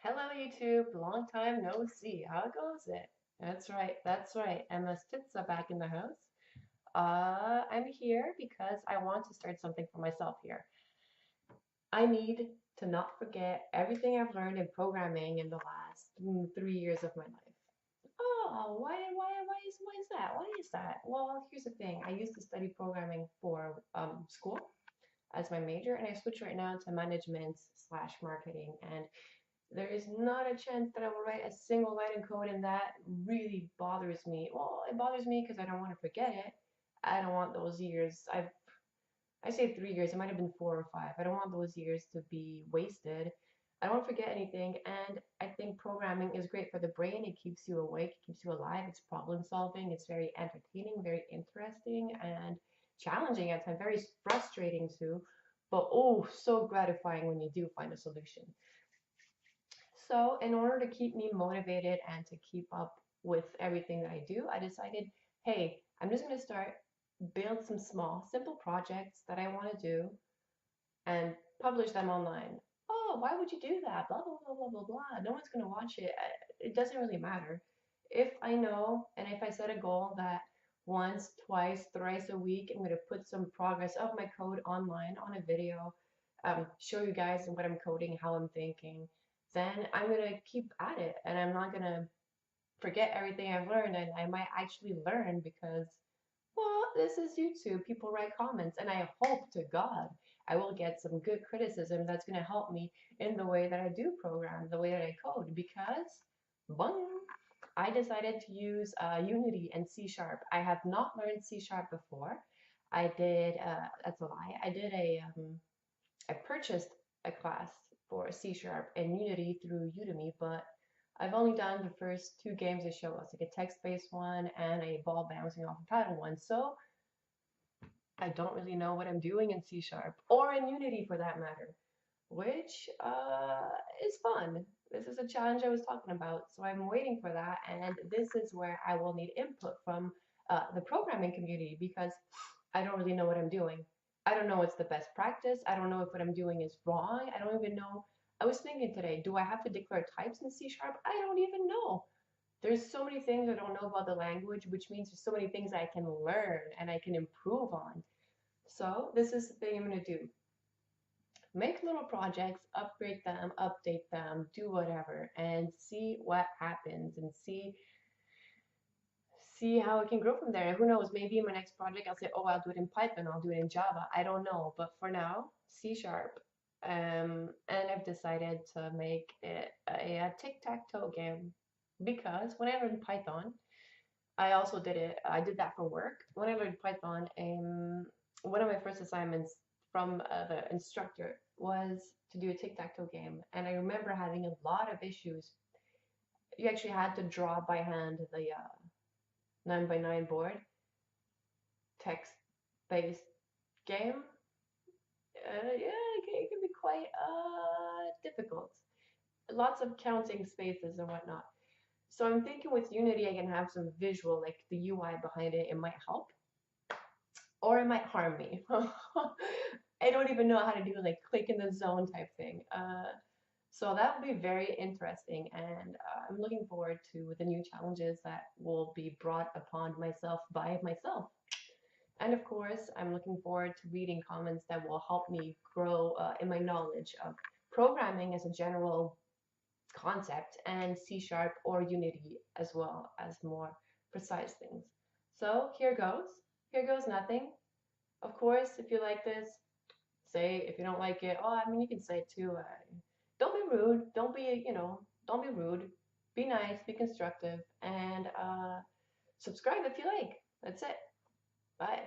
Hello YouTube, long time no see. How goes it? That's right. MsPtitsA back in the house. I'm here because I want to start something for myself here. I need to not forget everything I've learned in programming in the last 3 years of my life. Oh, why is that? Why is that? Well, here's the thing. I used to study programming for school as my major, and I switched right now to management slash marketing. And there is not a chance that I will write a single line of code, and that really bothers me. Well, it bothers me because I don't want to forget it. I don't want those years. I say 3 years. It might have been 4 or 5. I don't want those years to be wasted. I don't want to forget anything, and I think programming is great for the brain. It keeps you awake, it keeps you alive. It's problem solving. It's very entertaining, very interesting, and challenging at times. Very frustrating too, but oh, so gratifying when you do find a solution. So, in order to keep me motivated and to keep up with everything that I do, I decided, hey, I'm just going to build some small, simple projects that I want to do and publish them online. Oh, why would you do that? Blah, blah, blah, blah, blah, blah. No one's going to watch it. It doesn't really matter. If I know and if I set a goal that once, twice, thrice a week, I'm going to put some progress of my code online on a video, show you guys what I'm coding, how I'm thinking, then I'm going to keep at it and I'm not going to forget everything I've learned, and I might actually learn because, well, this is YouTube. People write comments, and I hope to God I will get some good criticism that's going to help me in the way that I do program, the way that I code, because, bung, I decided to use Unity and C Sharp. I have not learned C Sharp before. I did, that's a lie. I purchased a class for C Sharp and Unity through Udemy, but I've only done the first two games they show us, like a text-based one and a ball bouncing off a title one. So I don't really know what I'm doing in C Sharp or in Unity for that matter, which is fun. This is a challenge I was talking about, so I'm waiting for that, and this is where I will need input from the programming community because I don't really know what I'm doing. I don't know what's the best practice. I don't know if what I'm doing is wrong. I don't even know. I was thinking today, do I have to declare types in C Sharp? I don't even know. There's so many things I don't know about the language, which means there's so many things I can learn and I can improve on. So this is the thing I'm going to do. Make little projects, upgrade them, update them, do whatever, and see what happens and see how it can grow from there. And who knows, maybe in my next project I'll say, oh, I'll do it in Python, I'll do it in Java. I don't know. But for now, C Sharp. And I've decided to make it a tic-tac-toe game because when I learned Python, I also did it. I did that for work. When I learned Python, one of my first assignments from the instructor was to do a tic-tac-toe game. And I remember having a lot of issues. You actually had to draw by hand the 9x9 board, text-based game. Yeah, it can be quite difficult. Lots of counting spaces and whatnot. So I'm thinking with Unity, I can have some visual, like the UI behind it. It might help, or it might harm me. I don't even know how to do like click in the zone type thing. So that will be very interesting, and I'm looking forward to the new challenges that will be brought upon myself by myself. And of course, I'm looking forward to reading comments that will help me grow in my knowledge of programming as a general concept and C Sharp or Unity as well as more precise things. So here goes. Here goes nothing. Of course, if you like this, say. If you don't like it, oh, I mean, you can say it too. Don't be rude. Don't be, don't be rude. Be nice, be constructive, and subscribe if you like. That's it. Bye.